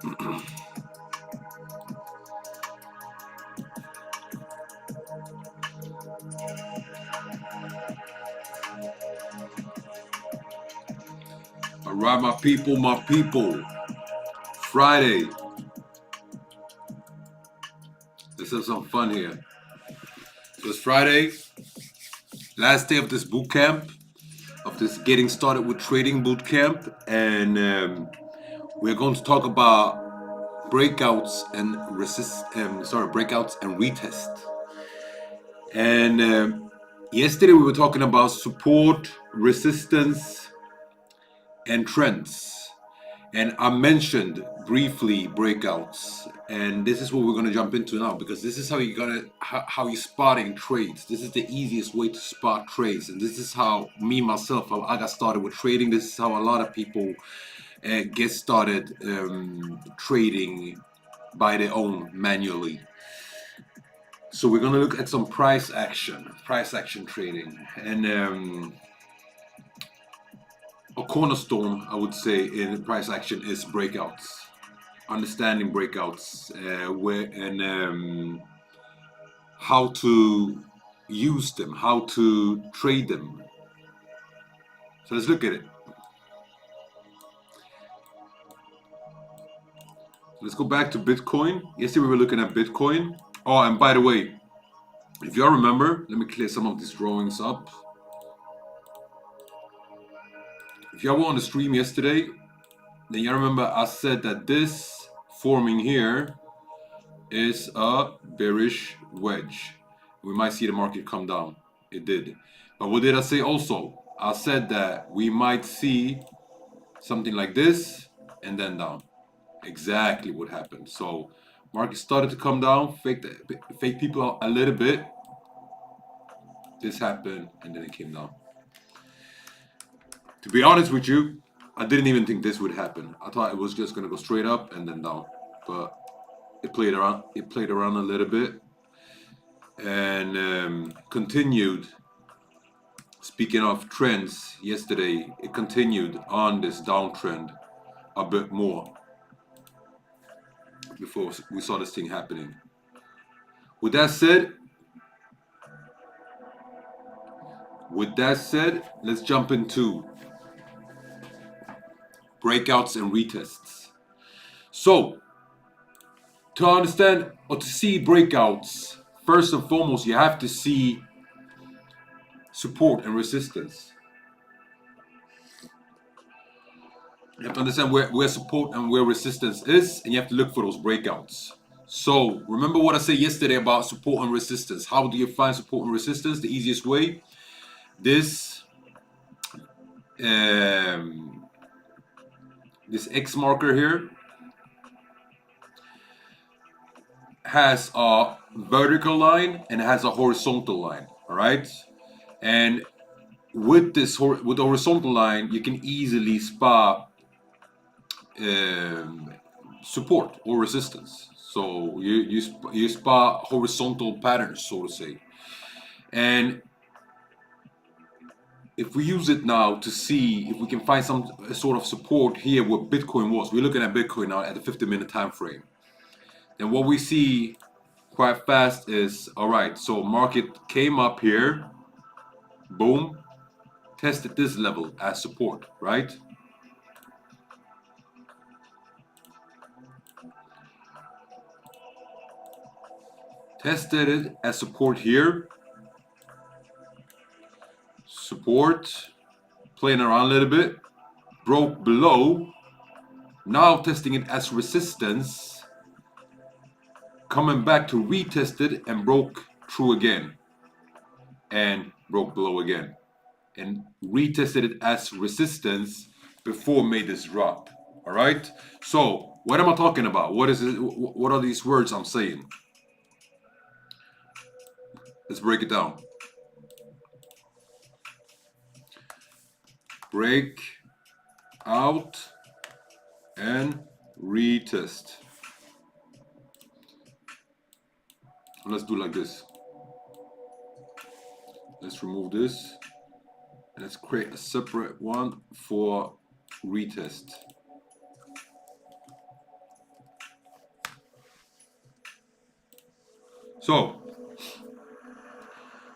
All right, my people. Friday. Let's have some fun here. So it's Friday, last day of this boot camp, of this getting started with trading boot camp, and we're going to talk about breakouts and breakouts and retest. And yesterday we were talking about support, resistance, and trends. And I mentioned briefly breakouts, and this is what we're going to jump into now, because this is how you're spotting trades. This is the easiest way to spot trades, and this is how how I got started with trading. This is how a lot of people get started trading by their own manually. So we're going to look at some price action trading, and a cornerstone, I would say, in price action is breakouts. Understanding breakouts, how to use them, how to trade them. So let's look at it. Let's go back to Bitcoin. Yesterday we were looking at Bitcoin. Oh, and by the way, if y'all remember, let me clear some of these drawings up. If y'all were on the stream yesterday, then you remember I said that this forming here is a bearish wedge. We might see the market come down. It did. But what did I say also? I said that we might see something like this and then down. Exactly what happened. So market started to come down, fake people out a little bit. This happened and then it came down. To be honest with you, I didn't even think this would happen. I thought it was just gonna go straight up and then down, but it played around. It played around a little bit and continued. Speaking of trends, yesterday it continued on this downtrend a bit more before we saw this thing happening. With that said, let's jump into breakouts and retests. So, to understand or to see breakouts, first and foremost, you have to see support and resistance. You have to understand where support and where resistance is, and you have to look for those breakouts. So, remember what I said yesterday about support and resistance. How do you find support and resistance? The easiest way, this X marker here has a vertical line and has a horizontal line, all right? And with the horizontal line, you can easily spot support or resistance. So you spot horizontal patterns, so to say. And if we use it now to see if we can find some sort of support here where Bitcoin was, we're looking at Bitcoin now at the 50-minute time frame. And what we see quite fast is, all right, so market came up here, boom, tested this level as support, right? Tested it as support here. Support, playing around a little bit, broke below, now testing it as resistance, coming back to retest it and broke through again and broke below again and retested it as resistance before made this drop. All right, so what am I talking about? What is it? What are these words I'm saying? Let's break it down. Break out and retest. Let's do like this. Let's remove this and let's create a separate one for retest. So,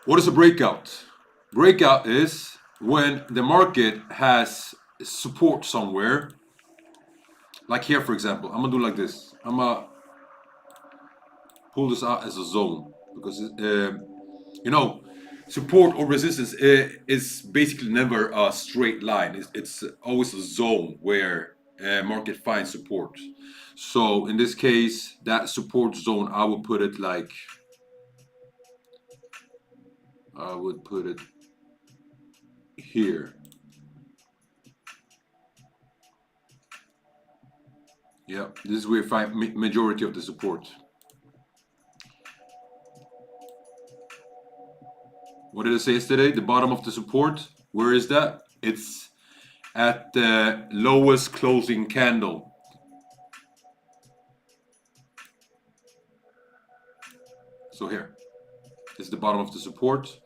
what is a breakout? Breakout is when the market has support somewhere. Like here, for example, I'm gonna do like this. I'm gonna pull this out as a zone because you know, support or resistance is basically never a straight line. It's always a zone where market finds support. So in this case, that support zone, I would put it like, I would put it here. Yeah, this is where we find majority of the support. What did I say yesterday? The bottom of the support, where is that? It's at the lowest closing candle. So here is the bottom of the support.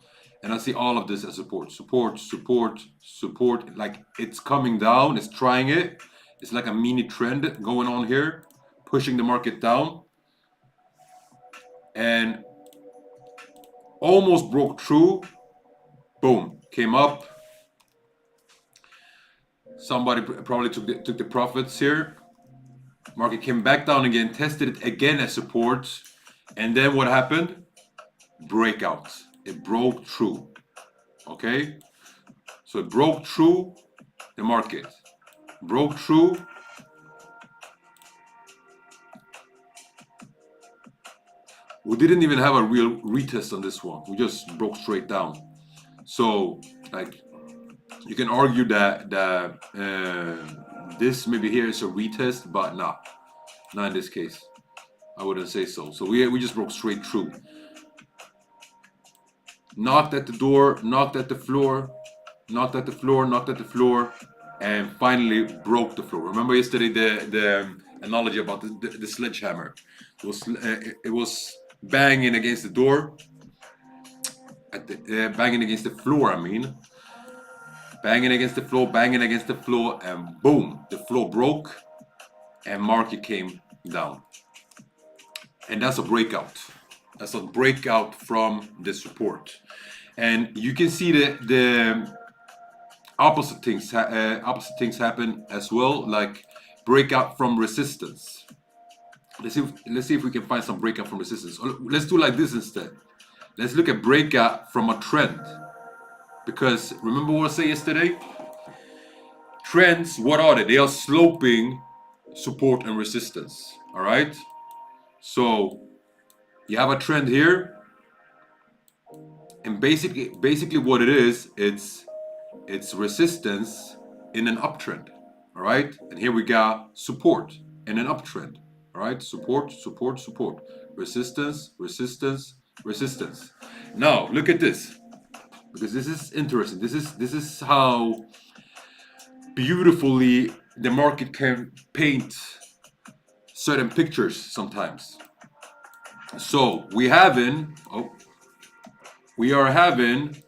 And I see all of this as support, support, support, support. Like it's coming down, it's trying it. It's like a mini trend going on here, pushing the market down. And almost broke through. Boom, came up. Somebody probably took the profits here. Market came back down again, tested it again as support. And then what happened? Breakout. It broke through. Okay? So it broke through the market. Broke through. We didn't even have a real retest on this one. We just broke straight down. So, like, you can argue that this maybe here is a retest, but not in this case. I wouldn't say so. So we just broke straight through. Knocked at the door, knocked at the floor, knocked at the floor, knocked at the floor, and finally broke the floor. Remember yesterday the analogy about the sledgehammer? It was banging against the door, banging against the floor. I mean, banging against the floor, and boom, the floor broke, and market came down. And that's a breakout. That's a breakout from the support. And you can see the opposite things happen as well, like breakout from resistance. Let's see if we can find some breakout from resistance. Let's do like this instead. Let's look at breakout from a trend. Because remember what I said yesterday? Trends, what are they? They are sloping support and resistance. All right. So you have a trend here, and basically what it is, it's resistance in an uptrend. All right. And here we got support in an uptrend. All right. Support, support, support. Resistance, resistance, resistance. Now look at this, because this is interesting. This is how beautifully the market can paint certain pictures sometimes. So we are having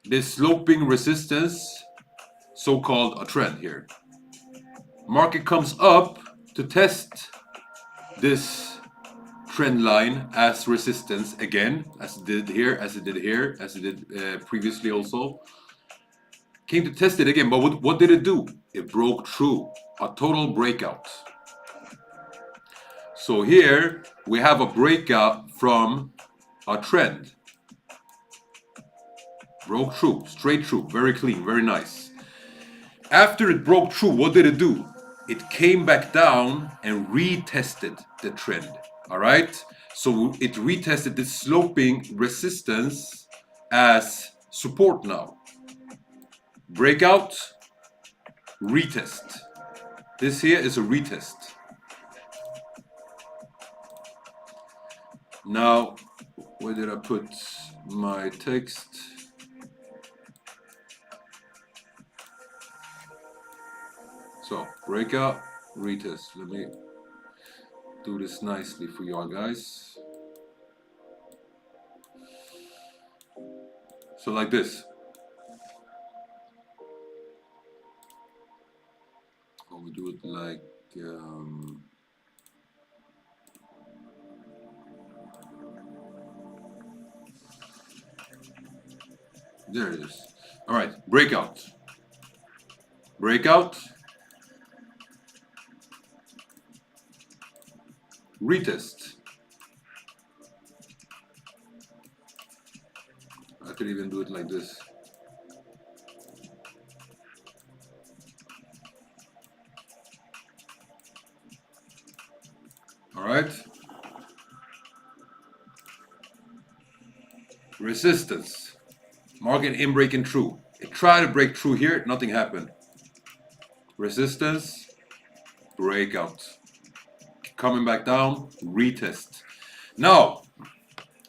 this sloping resistance, so-called a trend here. Market comes up to test this trend line as resistance again, as it did here, as it did previously also. Came to test it again, but what did it do? It broke through. A total breakout. So here we have a breakout from a trend. Broke through, straight through, very clean, very nice. After it broke through, what did it do? It came back down and retested the trend. All right? So it retested the sloping resistance as support now. Breakout, retest. This here is a retest. Now, where did I put my text? So, breakout, retest. Let me do this nicely for y'all guys. So like this. Or we do it like There it is. All right, breakout. Breakout. Retest. I could even do it like this. All right. Resistance. Market in breaking through. It tried to break through here. Nothing happened. Resistance. Breakout. Coming back down. Retest. Now,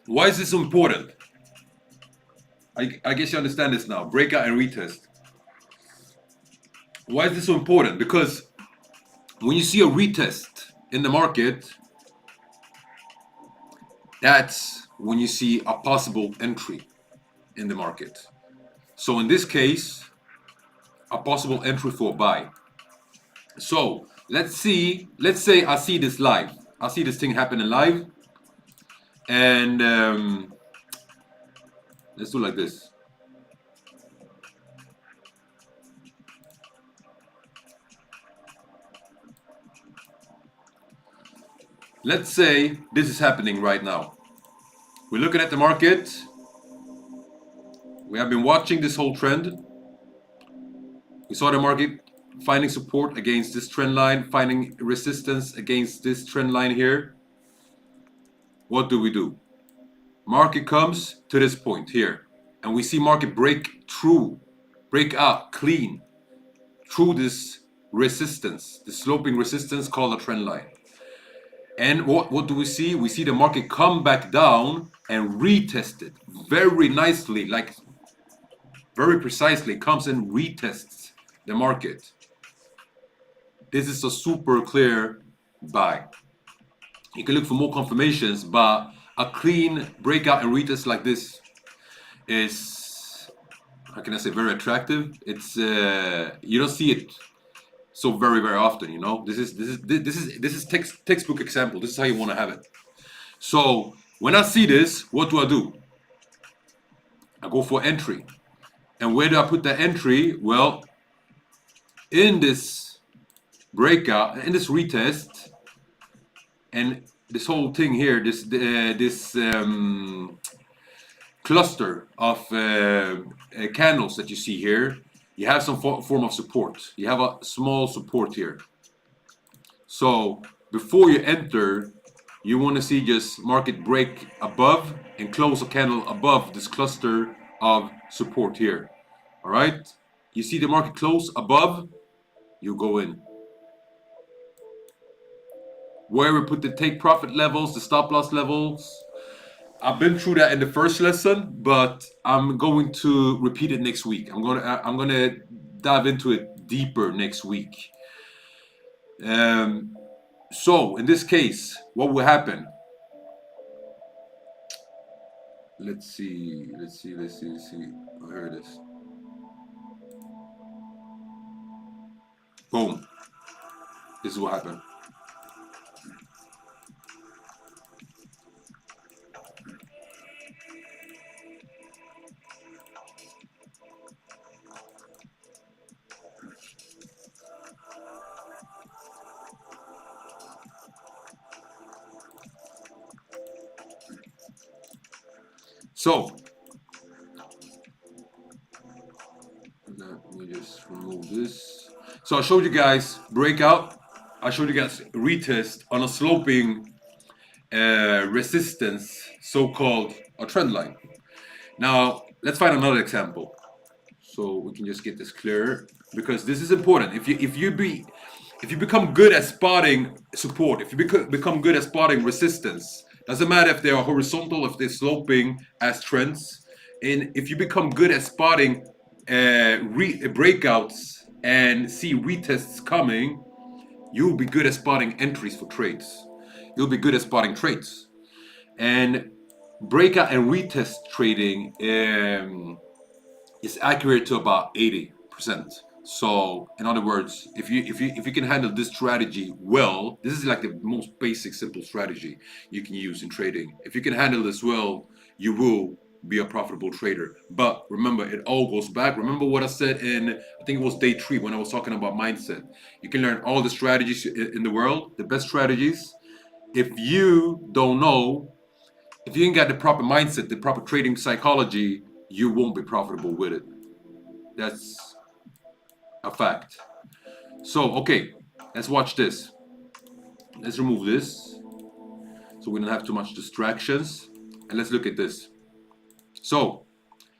why is this so important? I guess you understand this now. Breakout and retest. Why is this so important? Because when you see a retest in the market, that's when you see a possible entry in the market. So in this case, a possible entry for buy. So let's say I see this live. I see this thing happening live. And let's do like this. Let's say this is happening right now. We're looking at the market. We have been watching this whole trend. We saw the market finding support against this trend line, finding resistance against this trend line here. What do? Market comes to this point here, and we see market break through, break out clean through this resistance, the sloping resistance called a trend line. And what do we see? We see the market come back down and retest it very nicely, like very precisely, comes and retests the market. This is a super clear buy. You can look for more confirmations, but a clean breakout and retest like this is, how can I say, very attractive. It's you don't see it so very often, you know. This is textbook example. This is how you want to have it. So when I see this, what do? I go for entry. And where do I put the entry? Well, in this breakout, in this retest, and this whole thing here, this cluster of candles that you see here, you have some form of support. You have a small support here. So before you enter, you want to see just market break above and close a candle above this cluster of support here. All right. You see the market close above, you go in. Where we put the take profit levels, the stop loss levels, I've been through that in the first lesson, but I'm going to repeat it next week. I'm gonna dive into it deeper next week. So in this case, what will happen? Let's see. Oh, here it is. Boom. This is what happened. So let me just remove this. So I showed you guys breakout. I showed you guys retest on a sloping resistance, so-called a trend line. Now let's find another example, so we can just get this clearer, because this is important. If you become good at spotting support, if you become good at spotting resistance, doesn't matter if they are horizontal, if they're sloping as trends, and if you become good at spotting breakouts and see retests coming, you'll be good at spotting entries for trades. You'll be good at spotting trades. And breakout and retest trading is accurate to about 80%. So in other words, if you can handle this strategy well, this is like the most basic simple strategy you can use in trading. If you can handle this well, you will be a profitable trader. But remember, it all goes back. Remember what I said in, I think it was day 3 when I was talking about mindset. You can learn all the strategies in the world, the best strategies. If you don't know, if you ain't got the proper mindset, the proper trading psychology, you won't be profitable with it. That's a fact. So, okay, let's watch this. Let's remove this so we don't have too much distractions. And let's look at this. So,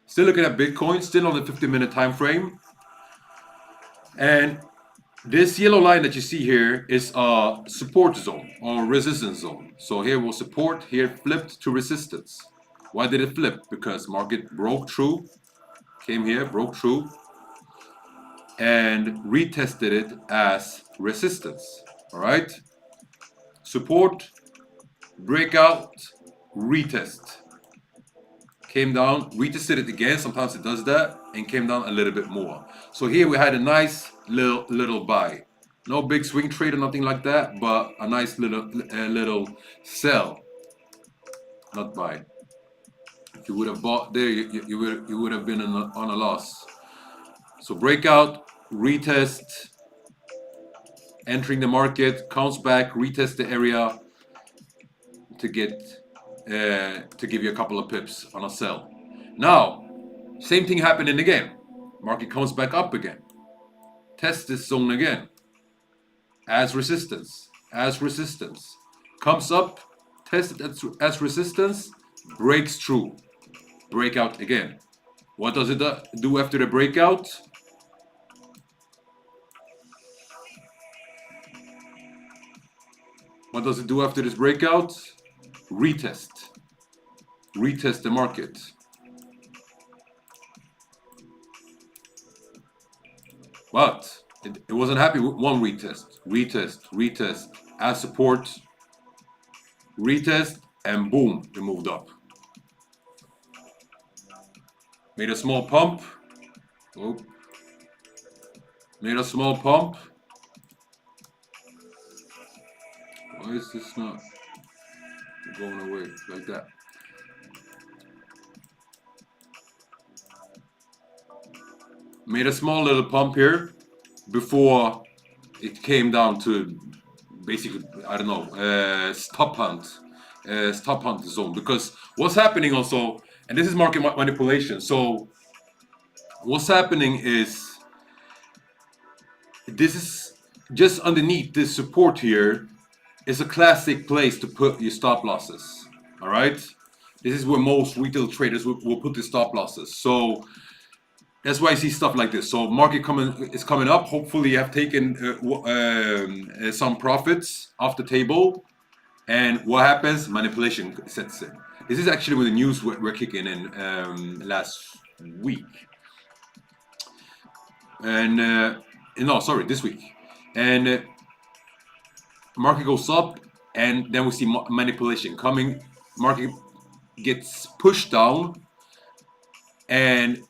still looking at Bitcoin, still on the 50-minute time frame. And this yellow line that you see here is a support zone or resistance zone. So here was support, here it flipped to resistance. Why did it flip? Because market broke through, came here, broke through, and retested it as resistance. All right? Support, breakout, retest. Came down, retested it again, sometimes it does that, and came down a little bit more. So here we had a nice little buy. No big swing trade or nothing like that, but a nice little sell, not buy. If you would have bought there, you would have been on a loss. So breakout, retest, entering the market, counts back, retest the area to get to give you a couple of pips on a sell. Now, same thing happening again. Market comes back up again. Test this zone again. As resistance. Comes up, test it as resistance, breaks through. Breakout again. What does it do after the breakout? What does it do after this breakout? Retest. Retest the market. But it wasn't happy with one retest. Retest as support. Retest, and boom, it moved up. Made a small pump. Oh. Made a small pump. Why is this not going away like that? Made a small little pump here before it came down to basically, I don't know, stop hunt zone. Because what's happening also, and this is market manipulation. So what's happening is this is just underneath this support here is a classic place to put your stop losses. All right, this is where most retail traders will put the stop losses. So that's why I see stuff like this. So market is coming up. Hopefully you have taken some profits off the table. And what happens? Manipulation sets in. This is actually when the news were kicking in last week. And no, sorry, this week. And market goes up, and then we see manipulation coming. Market gets pushed down, and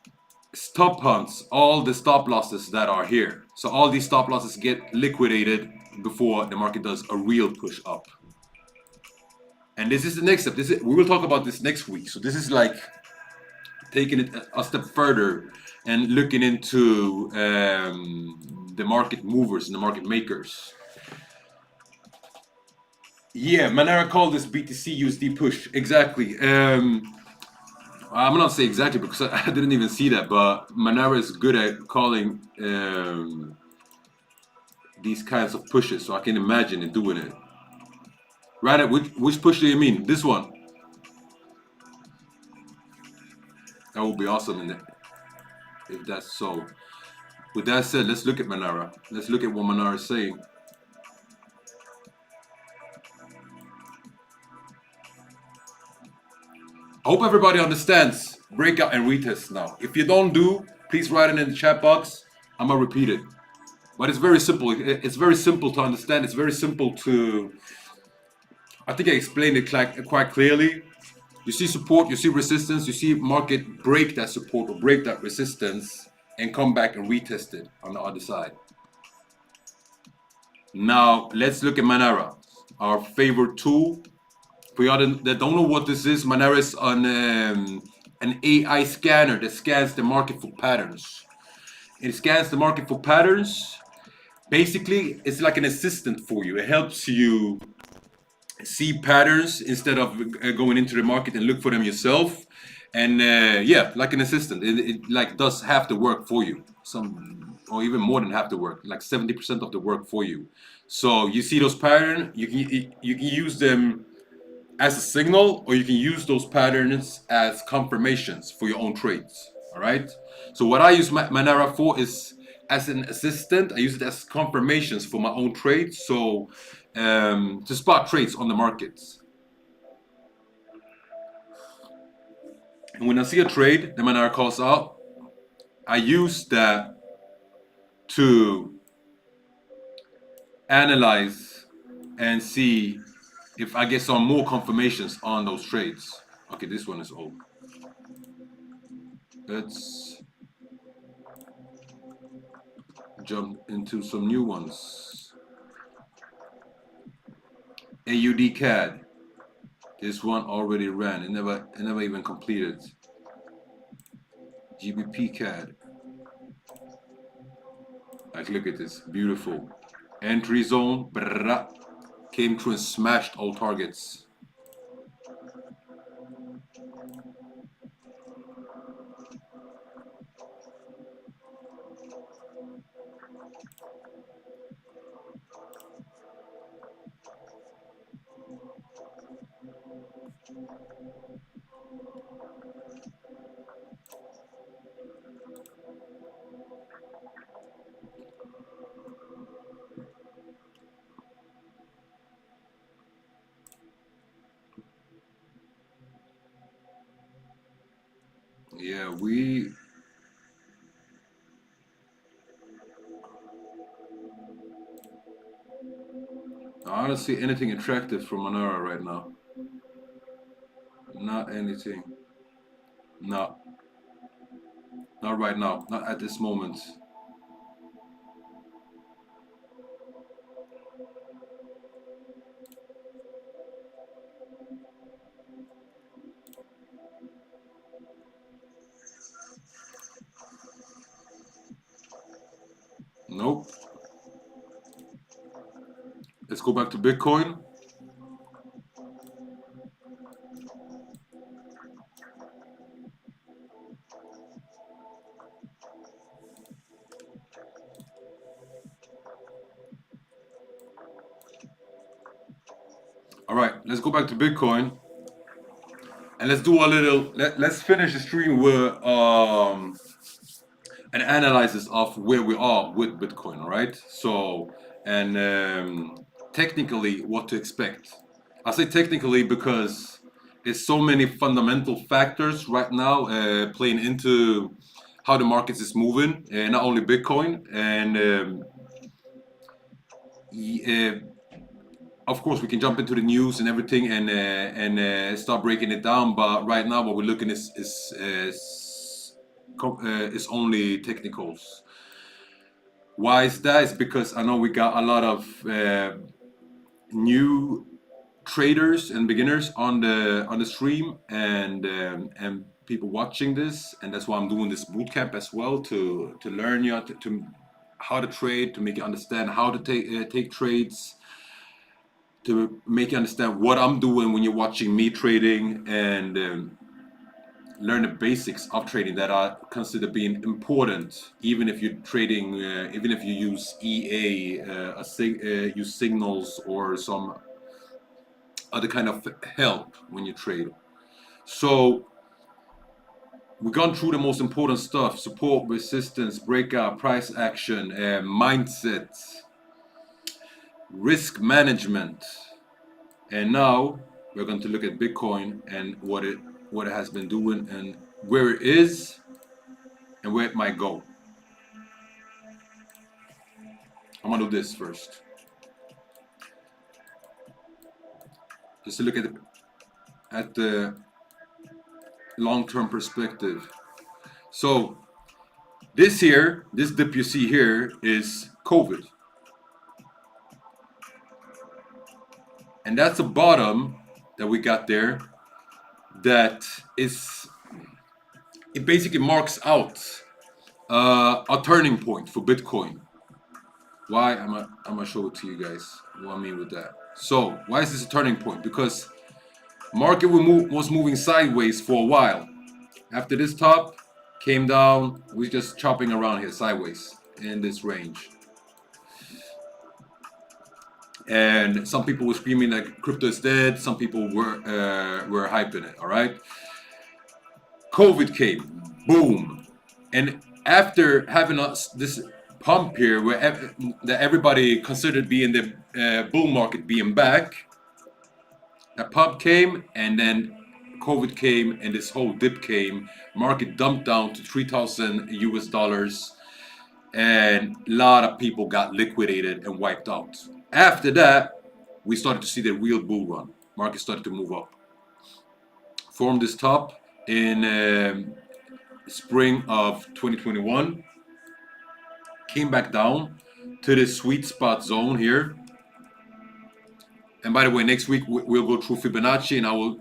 stop hunts all the stop losses that are here. So all these stop losses get liquidated before the market does a real push up. And this is the next step. We will talk about this next week. So this is like taking it a step further and looking into the market movers and the market makers. Yeah, Manara called this BTC USD push. Exactly. I'm not saying exactly because I didn't even see that, but Manara is good at calling these kinds of pushes, so I can imagine it doing it. Right, which push do you mean? This one? That would be awesome if that's so. With that said, let's look at Manara. Let's look at what Manara is saying. I hope everybody understands breakout and retest now. If you don't do, please write it in the chat box. I'm gonna repeat it. But it's very simple. It's very simple to understand. It's very simple to... I think I explained it quite clearly. You see support, you see resistance, you see market break that support or break that resistance and come back and retest it on the other side. Now, let's look at Manara, our favorite tool. For you that don't know what this is, Manara is an an AI scanner that scans the market for patterns. It scans the market for patterns. Basically, it's like an assistant for you. It helps you see patterns instead of going into the market and look for them yourself. And yeah, like an assistant, it like does half the work for you, some or even more than half the work, like 70% of the work for you. So you see those patterns, you can use them as a signal, or you can use those patterns as confirmations for your own trades. All right. So what I use Manara for is as an assistant. I use it as confirmations for my own trades. So to spot trades on the markets. And when I see a trade that Manara calls out, I use that to analyze and see if I get some more confirmations on those trades. Okay, this one is old. Let's jump into some new ones. AUD CAD. This one already ran. It never even completed. GBP CAD. Like, look at this, beautiful. Entry zone, brrrah, came through and smashed all targets. Yeah, I don't see anything attractive from Monero right now. Not anything. No. Not right now. Not at this moment. Nope. Let's go back to Bitcoin. All right, let's go back to Bitcoin. And let's do a little, let's finish the stream with an analysis of where we are with Bitcoin, all right? So, and technically what to expect. I say technically because there's so many fundamental factors right now playing into how the markets is moving, not only Bitcoin, and of course we can jump into the news and everything and start breaking it down. But right now, what we're looking is only technicals. Why is that? It's because I know we got a lot of new traders and beginners on the stream and people watching this, and that's why I'm doing this bootcamp as well to learn you to how to trade, to make you understand how to take trades, to make you understand what I'm doing when you're watching me trading, and learn the basics of trading that I consider being important, even if you're trading, even if you use EA, use signals or some other kind of help when you trade. So we've gone through the most important stuff: support, resistance, breakout, price action, mindset, risk management. And now we're going to look at Bitcoin and what it has been doing and where it is and where it might go. I'm gonna do this first, just to look at the long-term perspective. So this dip you see here is COVID, and that's a bottom that we got there that is it basically marks out a turning point for Bitcoin. Why? I'm gonna show it to you guys what I mean with that. So why is this a turning point? Because market was moving sideways for a while. After this top came down, we're just chopping around here sideways in this range. And some people were screaming that crypto is dead. Some people were hyping it. All right. COVID came, boom, and after having this pump here, where that everybody considered being the bull market being back, that pump came, and then COVID came, and this whole dip came. Market dumped down to 3,000 US dollars, and a lot of people got liquidated and wiped out. After that, we started to see the real bull run. Market started to move up. Formed this top in spring of 2021. Came back down to the sweet spot zone here. And by the way, next week we'll go through Fibonacci, and I will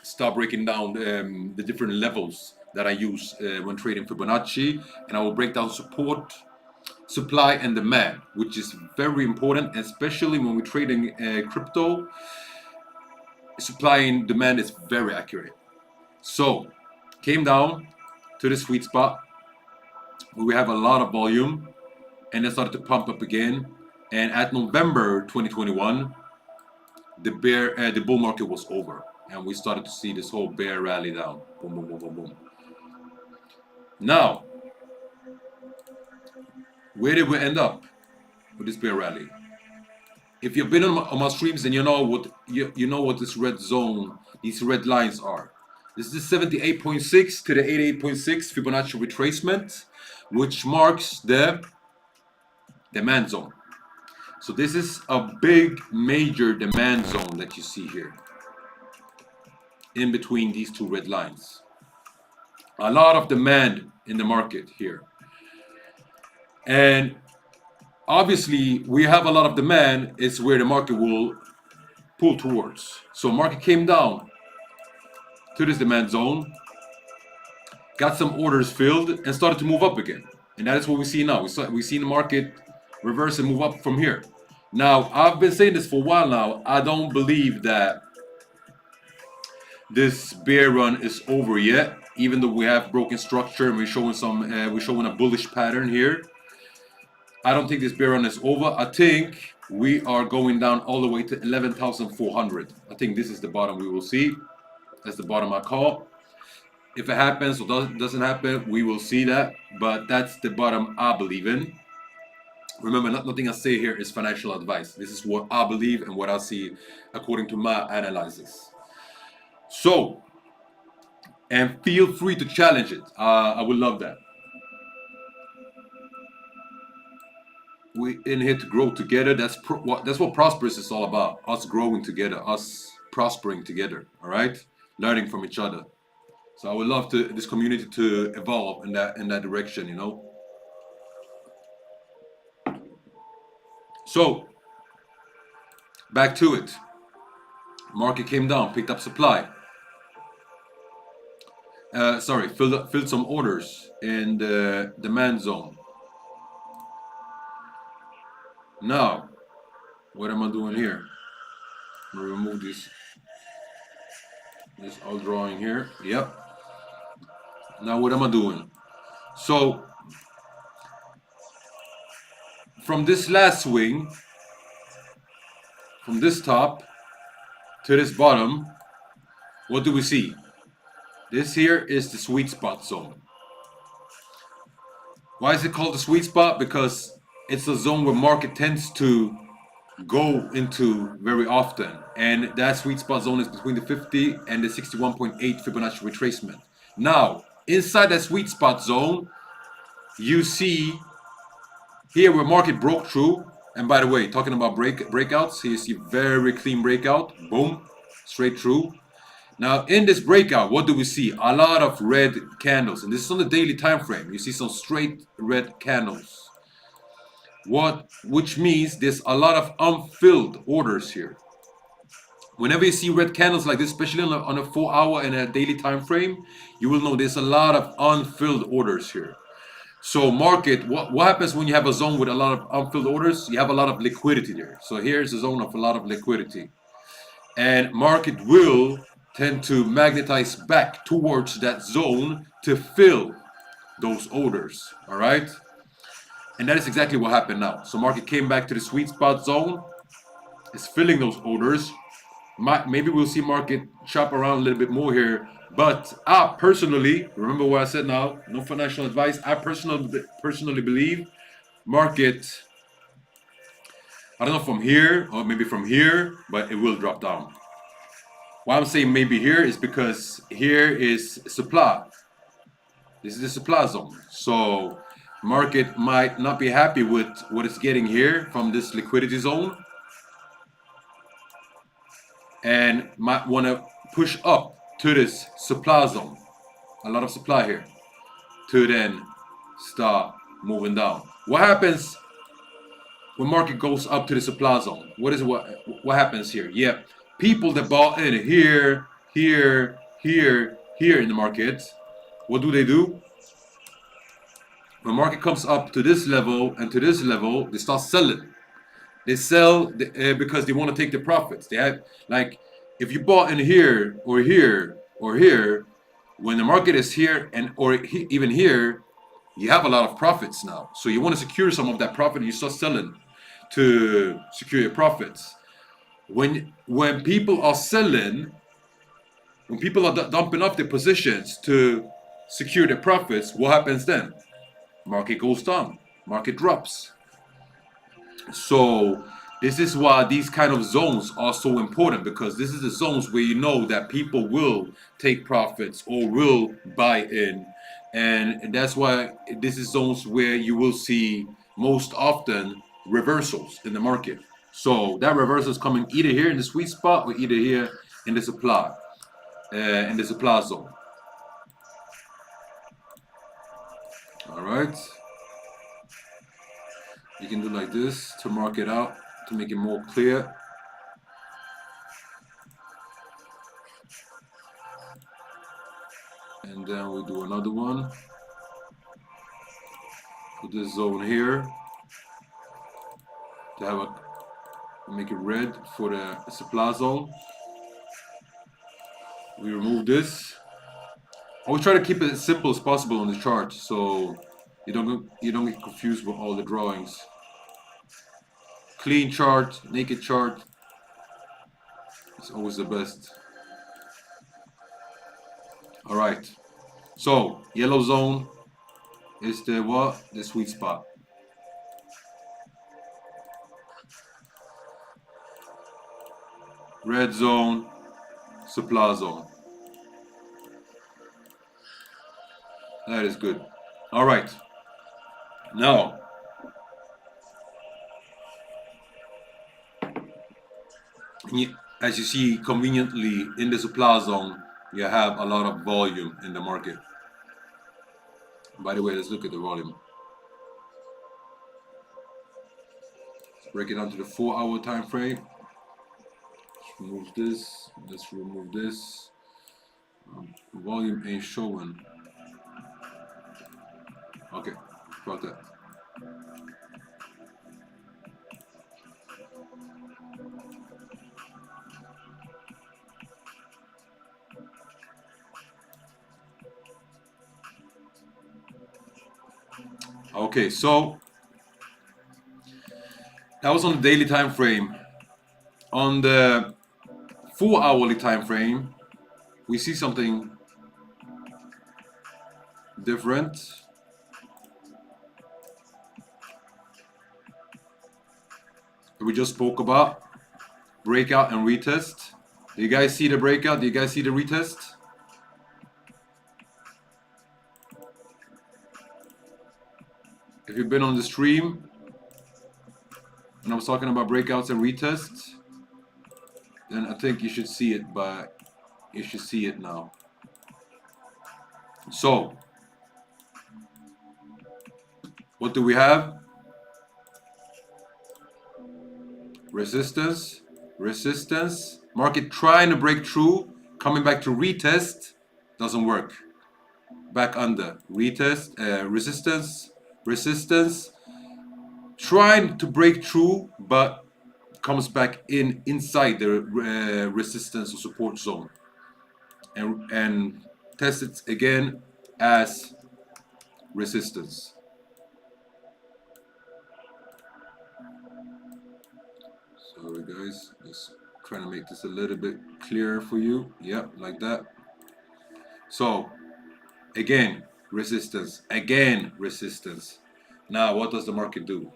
start breaking down the different levels that I use when trading Fibonacci, and I will break down support, supply, and demand, which is very important, especially when we're trading crypto. Supply and demand is very accurate. So came down to the sweet spot where we have a lot of volume, and then started to pump up again. And at November 2021, the bull market was over, and we started to see this whole bear rally down. Boom, boom, boom, boom, boom. Now, where did we end up with this bear rally? If you've been on my streams, then you know what this red zone, these red lines are. This is the 78.6 to the 88.6 Fibonacci retracement, which marks the demand zone. So this is a big major demand zone that you see here in between these two red lines. A lot of demand in the market here. And obviously we have a lot of demand. It's where the market will pull towards. So market came down to this demand zone, got some orders filled, and started to move up again. And that is what we see now. We see the market reverse and move up from here. Now, I've been saying this for a while now. I don't believe that this bear run is over yet, even though we have broken structure and we're showing a bullish pattern here. I don't think this bear run is over. I think we are going down all the way to 11,400. I think this is the bottom we will see. That's the bottom I call. If it happens or doesn't happen, we will see that. But that's the bottom I believe in. Remember, nothing I say here is financial advice. This is what I believe and what I see according to my analysis. So, and feel free to challenge it. I would love that. We're in here to grow together. That's what Prosperous is all about. Us growing together, us prospering together. All right, learning from each other. So I would love this community to evolve in that direction. You know. So back to it. Market came down, picked up supply. Filled some orders in the demand zone. Now, what am I doing here? I'm gonna remove this all drawing here. Yep. Now what am I doing? So from this last swing, from this top to this bottom, what do we see? This here is the sweet spot zone. Why is it called the sweet spot? Because it's a zone where market tends to go into very often. And that sweet spot zone is between the 50 and the 61.8 Fibonacci retracement. Now, inside that sweet spot zone, you see here where market broke through. And by the way, talking about breakouts, here you see very clean breakout. Boom, straight through. Now, in this breakout, what do we see? A lot of red candles. And this is on the daily time frame. You see some straight red candles. Which means there's a lot of unfilled orders here. Whenever you see red candles like this, especially on a 4-hour and a daily time frame, you will know there's a lot of unfilled orders here. So market, what happens when you have a zone with a lot of unfilled orders? You have a lot of liquidity there. So here's a zone of a lot of liquidity. And market will tend to magnetize back towards that zone to fill those orders, all right? And that is exactly what happened now. So market came back to the sweet spot zone. It's filling those orders. Maybe we'll see market chop around a little bit more here. But I personally, remember what I said now, no financial advice. I personally believe market, I don't know from here or maybe from here, but it will drop down. Why I'm saying maybe here is because here is supply. This is the supply zone. So market might not be happy with what it's getting here from this liquidity zone and might want to push up to this supply zone. A lot of supply here to then start moving down. What happens when market goes up to the supply zone? What happens here? Yeah, people that bought in here in the market, what do? When market comes up to this level and to this level, they start selling. They sell because they want to take the profits. They have, like, if you bought in here or here or here, when the market is here and even here, you have a lot of profits now. So you want to secure some of that profit and you start selling to secure your profits. When people are selling, when people are dumping off their positions to secure their profits, what happens then? Market goes down, market drops. So this is why these kind of zones are so important, because this is the zones where you know that people will take profits or will buy in. And that's why this is zones where you will see most often reversals in the market. So that reversal is coming either here in the sweet spot or either here in the supply zone. All right. You can do like this to mark it out, to make it more clear. And then we do another one. Put this zone here to have make it red for the supply zone. We remove this. I will try to keep it as simple as possible on the chart, so you don't get confused with all the drawings. Clean chart, naked chart. It's always the best. All right. So yellow zone is the what? The sweet spot. Red zone, supply zone. That is good. All right. Now, as you see, conveniently in the supply zone, you have a lot of volume in the market. By the way, let's look at the volume. Let's break it down to the 4-hour time frame. Let's remove this. Let's remove this. Volume ain't showing. Okay, about that. Okay, so that was on the daily time frame. On the 4-hourly time frame, we see something different. We just spoke about breakout and retest. Do you guys see the breakout? Do you guys see the retest? If you've been on the stream and I was talking about breakouts and retests, then I think you should see it, but you should see it now. So what do we have? Resistance, resistance, Market trying to break through, coming back to retest, doesn't work. Back under, retest, resistance, resistance, trying to break through, but comes back inside the resistance or support zone, and tests it again as resistance. Sorry guys, just trying to make this a little bit clearer for you. Yep, like that. So again resistance, again resistance. Now what does the market do?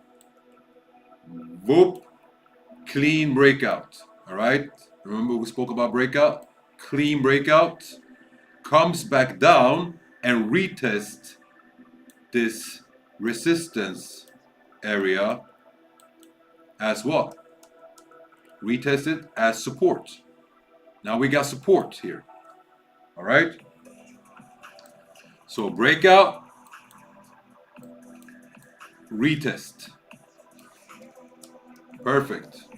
Whoop, clean breakout. All right, remember we spoke about breakout? Clean breakout, comes back down and retests this resistance area as what? Retest it as support. Now we got support here. All right, so breakout, retest. Perfect.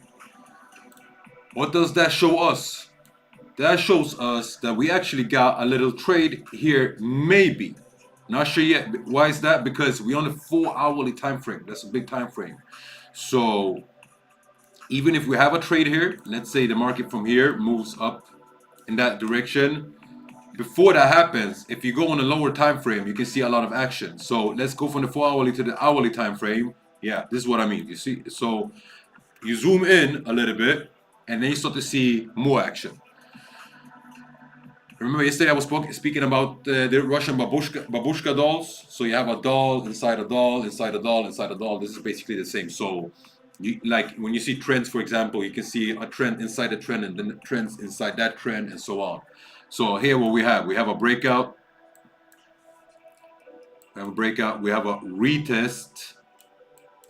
What does that show us? That shows us that we actually got a little trade here, maybe. Not sure yet. Why is that? Because we're on a 4-hourly time frame. That's a big time frame. So even if we have a trade here, let's say the market from here moves up in that direction. Before that happens, if you go on a lower time frame, you can see a lot of action. So let's go from the 4-hourly to the hourly time frame. Yeah, this is what I mean. You see, so you zoom in a little bit, and then you start to see more action. Remember yesterday I was speaking about the Russian babushka dolls. So you have a doll inside a doll, inside a doll, inside a doll. This is basically the same. So you, like when you see trends, for example, you can see a trend inside a trend and then trends inside that trend and so on. So here what we have a breakout. We have a breakout. We have a retest.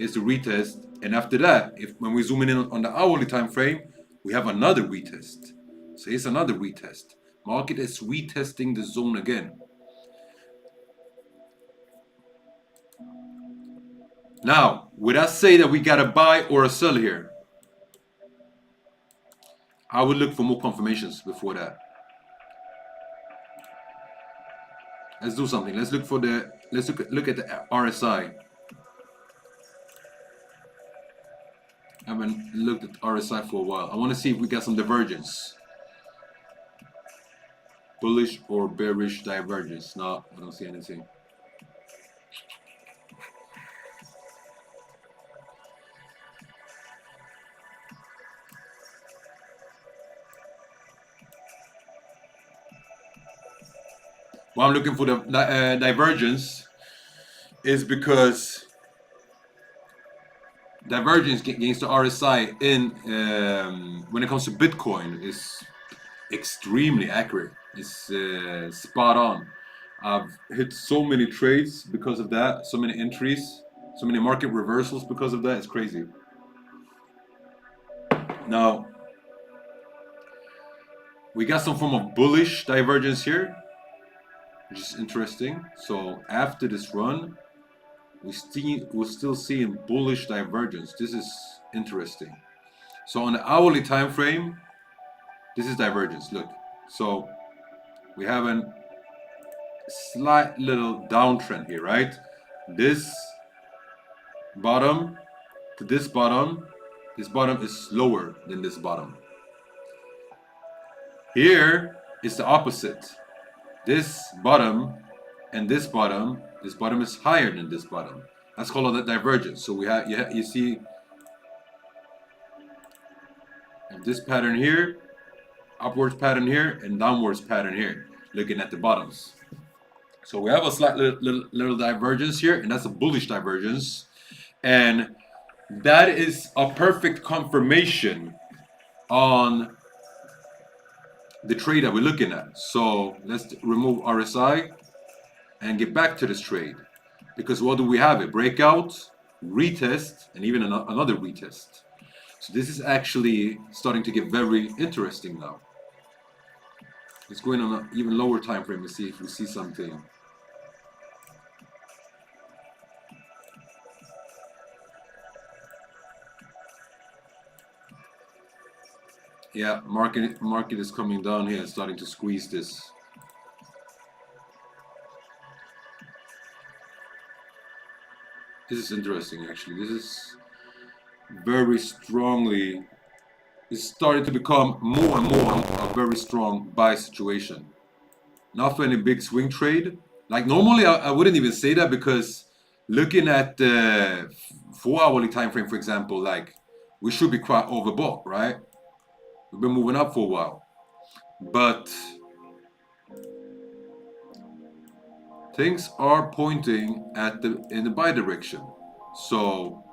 It's a retest. And after that, when we zoom in on the hourly time frame, we have another retest. So here's another retest. Market is retesting the zone again. Now, would I say that we got a buy or a sell here? I would look for more confirmations before that. Let's do something. Let's look for the. Let's look at the RSI. I haven't looked at RSI for a while. I want to see if we got some divergence. Bullish or bearish divergence? No, I don't see anything. Why I'm looking for the divergence is because divergence against the RSI in when it comes to Bitcoin is extremely accurate. It's spot on. I've hit so many trades because of that, so many entries, so many market reversals because of that. It's crazy. Now we got some form of bullish divergence here, which is interesting. So after this run, we're still seeing bullish divergence. This is interesting. So on the hourly time frame, this is divergence. Look, so we have a slight little downtrend here, right? This bottom to this bottom is lower than this bottom. Here is the opposite. This bottom and this bottom is higher than this bottom. That's called a divergence. So we have you see this pattern here, upwards pattern here, and downwards pattern here, looking at the bottoms. So we have a slight little divergence here, and that's a bullish divergence. And that is a perfect confirmation on the trade that we're looking at. So let's remove RSI and get back to this trade. Because what do we have? A breakout, retest, and even another retest. So this is actually starting to get very interesting now. Let's go in on an even lower time frame and see if we see something. Yeah, market is coming down here, starting to squeeze this. This is interesting, actually. This is very strongly. It's starting to become more and more a very strong buy situation. Not for any big swing trade. Like normally, I wouldn't even say that, because looking at the 4-hourly time frame, for example, like we should be quite overbought, right? We've been moving up for a while, but things are pointing in the buy direction. So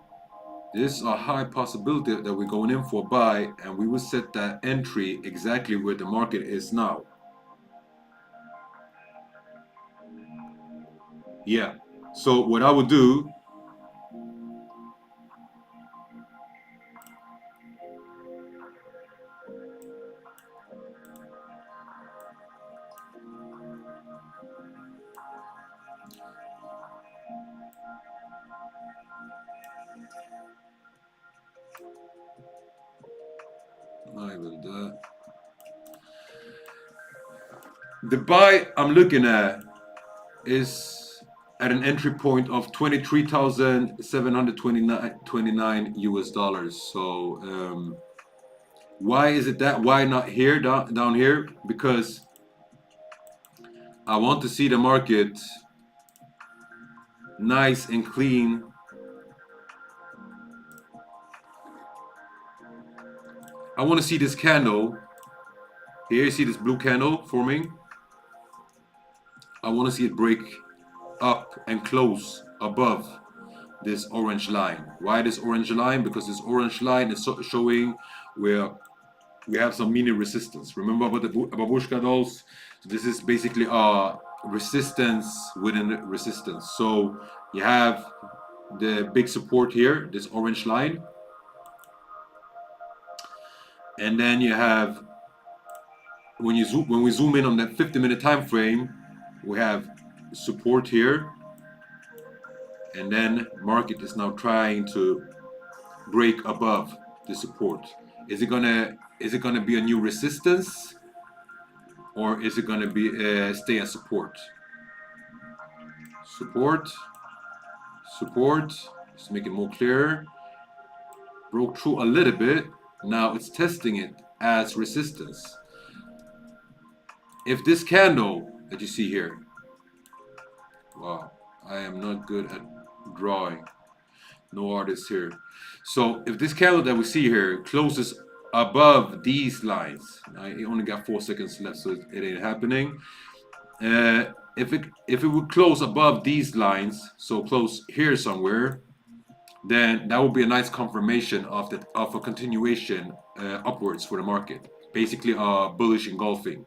there's a high possibility that we're going in for a buy, and we will set that entry exactly where the market is now. Yeah. So what I would do, not even that. The buy I'm looking at is at an entry point of 23,729 US dollars. So why is it that? Why not here, down here? Because I want to see the market nice and clean. I want to see this candle here. You see this blue candle forming? I want to see it break up and close above this orange line. Why this orange line? Because this orange line is showing where we have some mini resistance. Remember about the babushka dolls? So this is basically a resistance within resistance. So you have the big support here, this orange line, and then you have, when we zoom in on that 50-minute time frame, we have support here, and then market is now trying to break above the support. Is it gonna be a new resistance, or is it gonna be stay as support? Support, just make it more clear. Broke through a little bit. Now it's testing it as resistance. If this candle that you see here, wow, I am not good at drawing. No artist here. So if this candle that we see here closes above these lines, I only got 4 seconds left, so it ain't happening. If it would close above these lines, so close here somewhere, then that would be a nice confirmation of a continuation upwards for the market. Basically, bullish engulfing,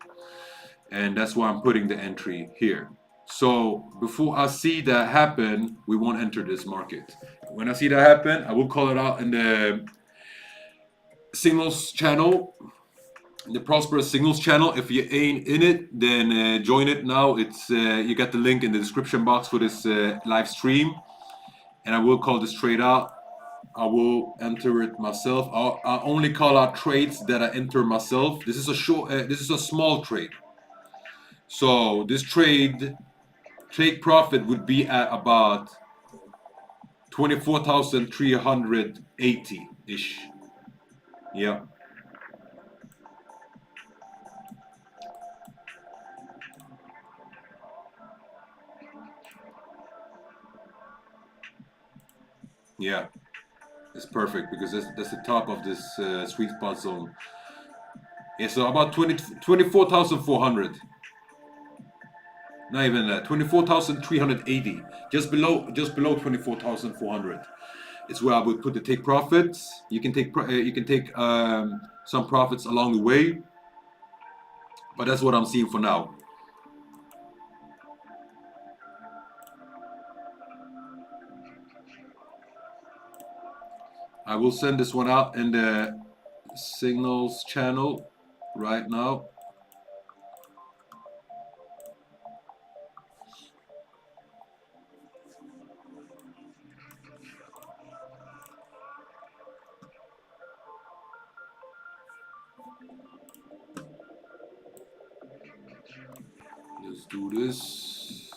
and that's why I'm putting the entry here. So before I see that happen, we won't enter this market. When I see that happen, I will call it out in the signals channel, the prosperous signals channel. If you ain't in it, then join it now. It's you got the link in the description box for this live stream, and I will call this trade out. I will enter it myself. I only call out trades that I enter myself. This is a short. This is a small trade. So this take profit would be at about 24,380 ish. Yeah. Yeah. It's perfect, because that's the top of this sweet spot zone. Yeah, so about 24,400. Not even that. 24,380. Just below 24,400. It's where I would put the take profits. You can take some profits along the way, but that's what I'm seeing for now. I will send this one out in the signals channel right now. Let's do this.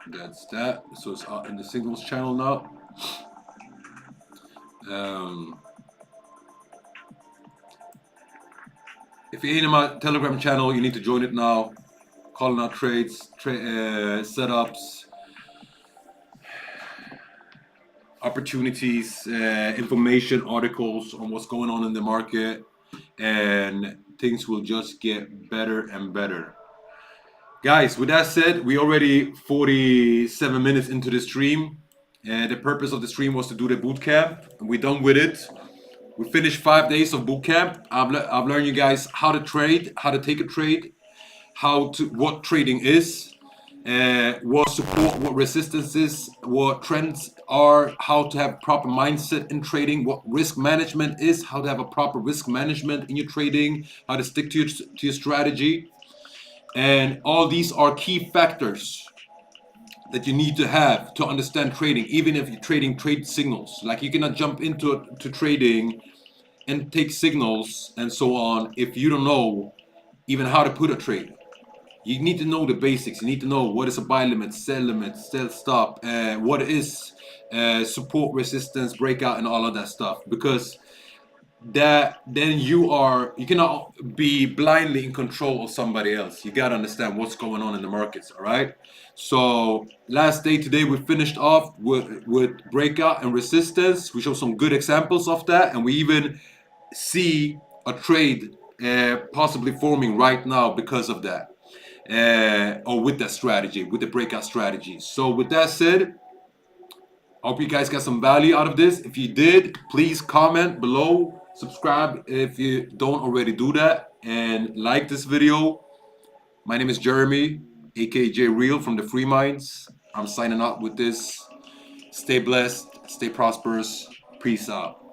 That's that. So it's out in the signals channel now. If you ain't in my Telegram channel, you need to join it now. Calling out trades, setups, opportunities, information, articles on what's going on in the market, and things will just get better and better. Guys, with that said, we already 47 minutes into the stream, and the purpose of the stream was to do the boot camp, and we're done with it. We finished 5 days of boot camp. I've learned you guys how to trade, how to take a trade, what trading is, what support, what resistance is, what trends are, how to have proper mindset in trading, what risk management is, how to have a proper risk management in your trading, how to stick to your strategy. And all these are key factors that you need to have to understand trading, even if you're trading trade signals. Like you cannot jump into trading and take signals and so on if you don't know even how to put a trade. You need to know the basics. You need to know what is a buy limit, sell stop, what is support, resistance, breakout, and all of that stuff. Because then you cannot be blindly in control of somebody else. You gotta understand what's going on in the markets. All right. So last day today we finished off with breakout and resistance. We show some good examples of that, and we even see a trade possibly forming right now because of that. Or with that strategy, with the breakout strategy. So with that said, I hope you guys got some value out of this. If you did, please comment below, subscribe if you don't already do that, and like this video. My name is Jeremy, aka J Real from the Free Minds. I'm signing out with this. Stay blessed, stay prosperous. Peace out.